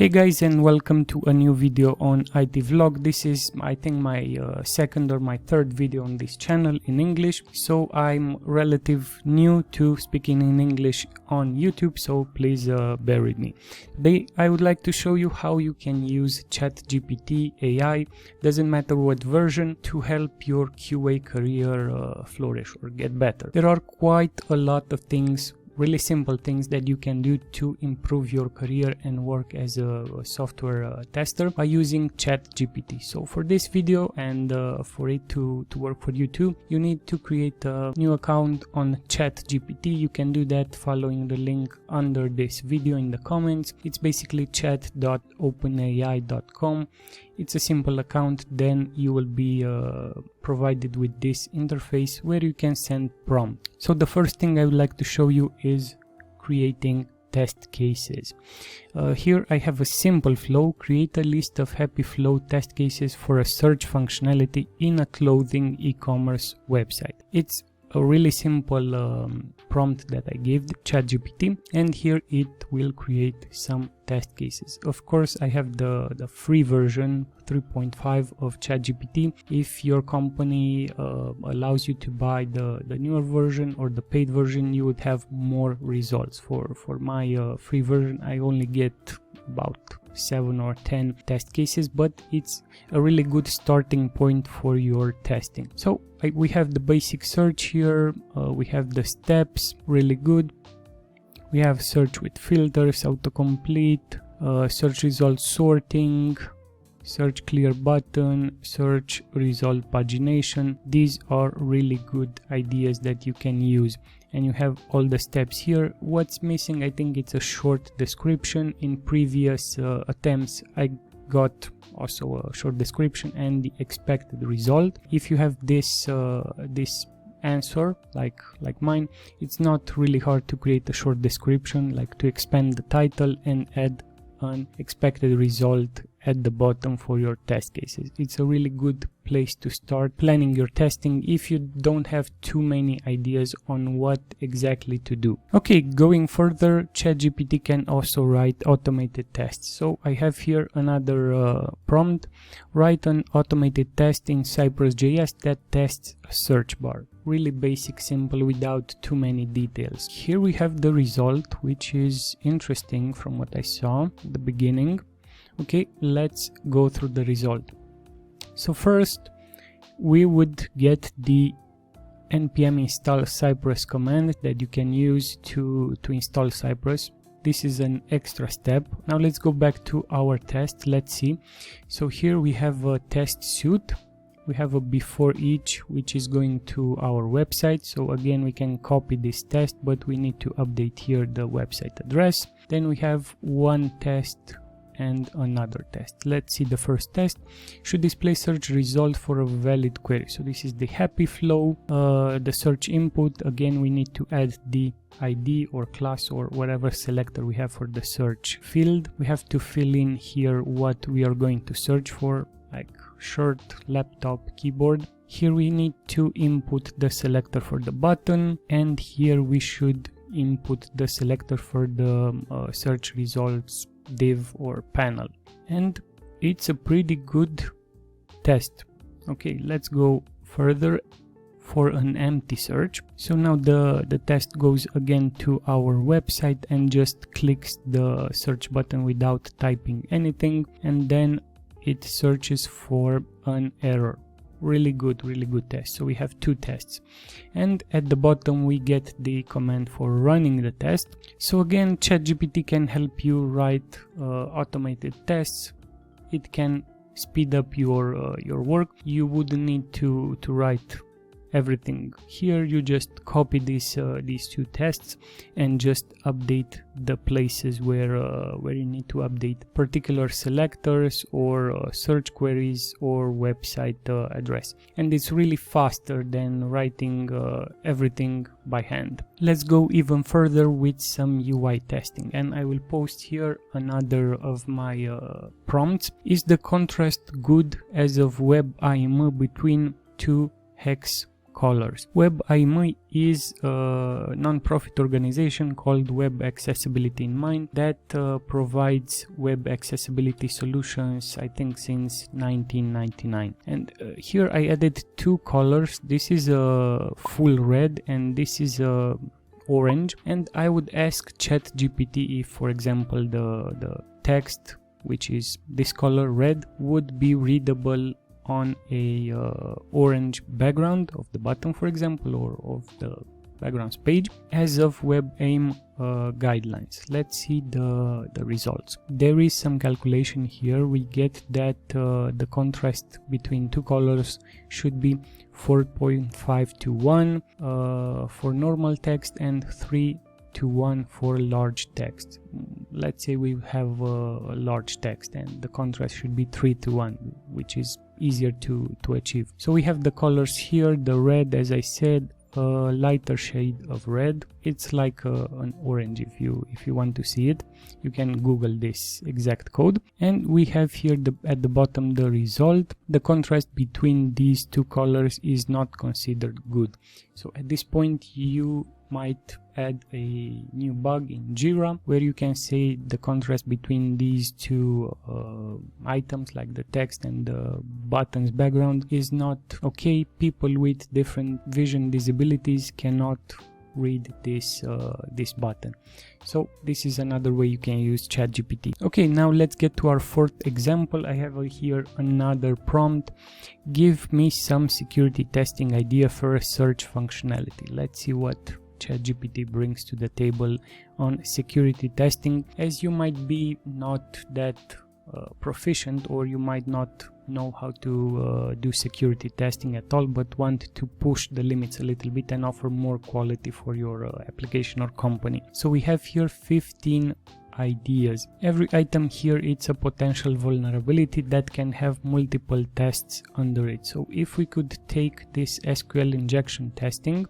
Hey guys, and welcome to a new video on IT Vlog. This is I think my second or my third video on this channel in English, so I'm relative new to speaking in English on YouTube, so please bear with me. Today I would like to show you how you can use Chat GPT AI, doesn't matter what version, to help your QA career flourish or get better. There are quite a lot of things, really simple things that you can do to improve your career and work as a software tester by using Chat GPT. So for this video and for it to work for you too, you need to create a new account on Chat GPT. You can do that following the link under this video in the comments. It's basically chat.openai.com. It's a simple account. Then you will be provided with this interface where you can send prompt. So the first thing I would like to show you is creating test cases. Here I have a simple flow. Create a list of happy flow test cases for a search functionality in a clothing e-commerce website. It's a really simple prompt that I gave ChatGPT, and here it will create some test cases. Of course, I have the free version 3.5 of ChatGPT. If your company allows you to buy the newer version or the paid version, you would have more results. For my free version, I only get about 7 or 10 test cases, but it's a really good starting point for your testing. So we have the basic search here, we have the steps, really good. We have search with filters, autocomplete, search result sorting, search clear button, search result pagination. These are really good ideas that you can use, and you have all the steps here. What's missing, I think it's a short description. In previous attempts I got also a short description and the expected result. If you have this answer like mine, it's not really hard to create a short description, like to expand the title and add an expected result at the bottom for your test cases. It's a really good place to start planning your testing if you don't have too many ideas on what exactly to do. Okay, going further, ChatGPT can also write automated tests. So I have here another prompt. Write an automated test in CypressJS that tests a search bar. Really basic, simple, without too many details. Here we have the result, which is interesting from what I saw at the beginning. Okay, let's go through the result. So first we would get the npm install Cypress command that you can use to install Cypress. This is an extra step. Now let's go back to our test. Let's see. So here we have a test suite. We have a before each, which is going to our website. So again, we can copy this test, but we need to update here the website address. Then we have one test and another test. Let's see the first test. Should display search result for a valid query. So this is the happy flow. The search input, again, we need to add the ID or class or whatever selector we have for the search field. We have to fill in here what we are going to search for, like shirt, laptop, keyboard. Here we need to input the selector for the button, and here we should input the selector for the search results div or panel. And it's a pretty good test. Okay, let's go further for an empty search. So now the test goes again to our website and just clicks the search button without typing anything, and then it searches for an error. Really good test. So we have two tests, and at the bottom we get the command for running the test. So again, ChatGPT can help you write automated tests. It can speed up your work. You wouldn't need to write everything here. You just copy these two tests and just update the places where you need to update particular selectors or search queries or website address, and it's really faster than writing everything by hand. Let's go even further with some UI testing, and I will post here another of my prompts. Is the contrast good as of WebIM between two hex colors. WebAIMI is a non-profit organization called Web Accessibility in Mind that provides web accessibility solutions, I think, since 1999. And here I added two colors. This is a full red and this is a orange, and I would ask Chat GPT if, for example, the text, which is this color red, would be readable on a orange background of the button, for example, or of the backgrounds page as of WebAIM guidelines. Let's see the results. There is some calculation here. We get that the contrast between two colors should be 4.5 to 1 for normal text and 3 to 1 for large text. Let's say we have a large text and the contrast should be 3 to 1, which is easier to achieve. So we have the colors here. The red, as I said, a lighter shade of red. It's like an orange. If you want to see it, you can Google this exact code. And we have here at the bottom the result. The contrast between these two colors is not considered good. So at this point you might add a new bug in Jira where you can say the contrast between these two items, like the text and the button's background, is not okay. People with different vision disabilities cannot read this button. So this is another way you can use ChatGPT. Okay, now let's get to our fourth example. I have here another prompt. Give me some security testing idea for a search functionality. Let's see what ChatGPT brings to the table on security testing. As you might be not that proficient, or you might not know how to do security testing at all, but want to push the limits a little bit and offer more quality for your application or company. So we have here 15 ideas. Every item here, it's a potential vulnerability that can have multiple tests under it. So if we could take this SQL injection testing,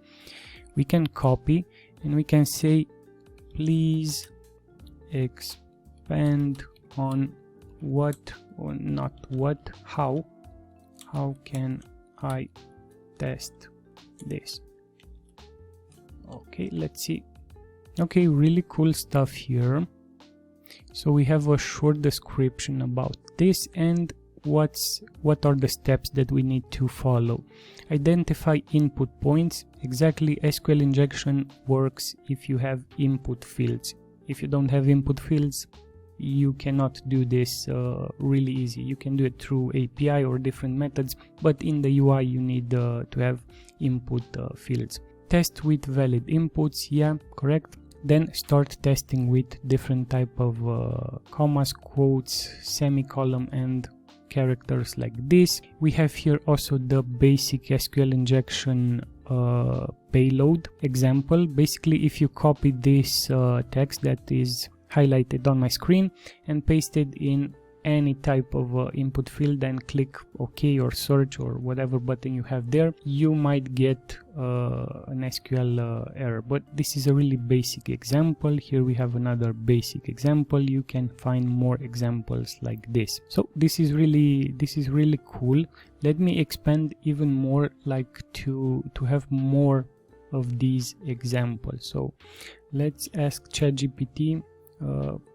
we can copy and we can say, please expand on what, or not what, how can I test this? Okay, let's see. Okay, really cool stuff here. So we have a short description about this and what are the steps that we need to follow. Identify input points. Exactly, SQL injection works if you have input fields. If you don't have input fields, you cannot do this really easy. You can do it through API or different methods, but in the UI you need to have input fields. Test with valid inputs, yeah, correct. Then start testing with different type of commas, quotes, semicolon and characters like this. We have here also the basic SQL injection payload example. Basically, if you copy this text that is highlighted on my screen and paste it in any type of input field and click OK or search or whatever button you have there, you might get an SQL error. But this is a really basic example. Here we have another basic example. You can find more examples like this. So this is really cool. Let me expand even more, like to have more of these examples. So let's ask ChatGPT,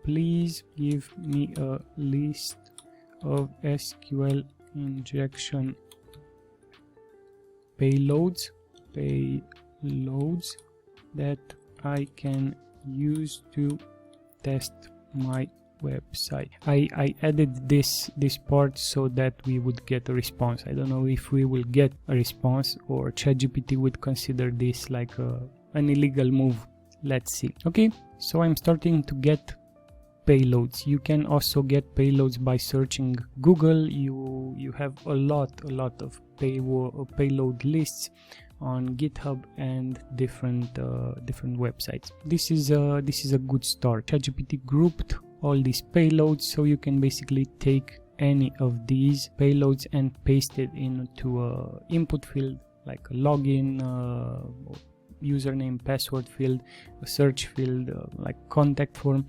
please give me a list of SQL injection payloads that I can use to test my website. I added this part so that we would get a response. I don't know if we will get a response or ChatGPT would consider this like an illegal move. Let's see. Okay, so I'm starting to get payloads. You can also get payloads by searching Google. You have a lot of payload lists on GitHub and different websites. This is a good start. ChatGPT grouped all these payloads, so you can basically take any of these payloads and paste it into a input field like a login, username, password field, a search field, like contact form,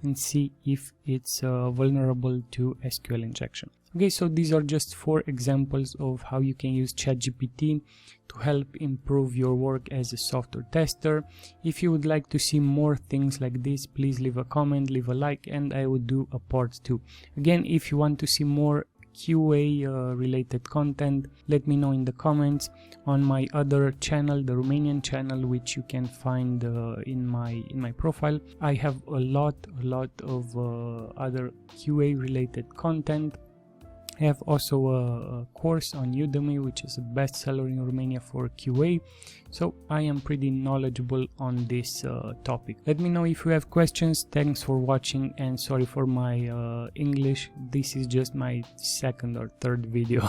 and see if it's vulnerable to SQL injection. Okay, so these are just 4 examples of how you can use ChatGPT to help improve your work as a software tester. If you would like to see more things like this, please leave a comment, leave a like, and I will do a part 2. Again, if you want to see more QA related content, let me know in the comments. On my other channel, the Romanian channel, which you can find in my profile, I have a lot of other QA related content. I have also a course on Udemy, which is a bestseller in Romania for QA, so I am pretty knowledgeable on this topic. Let me know if you have questions. Thanks for watching, and sorry for my English. This is just my 2nd or 3rd video.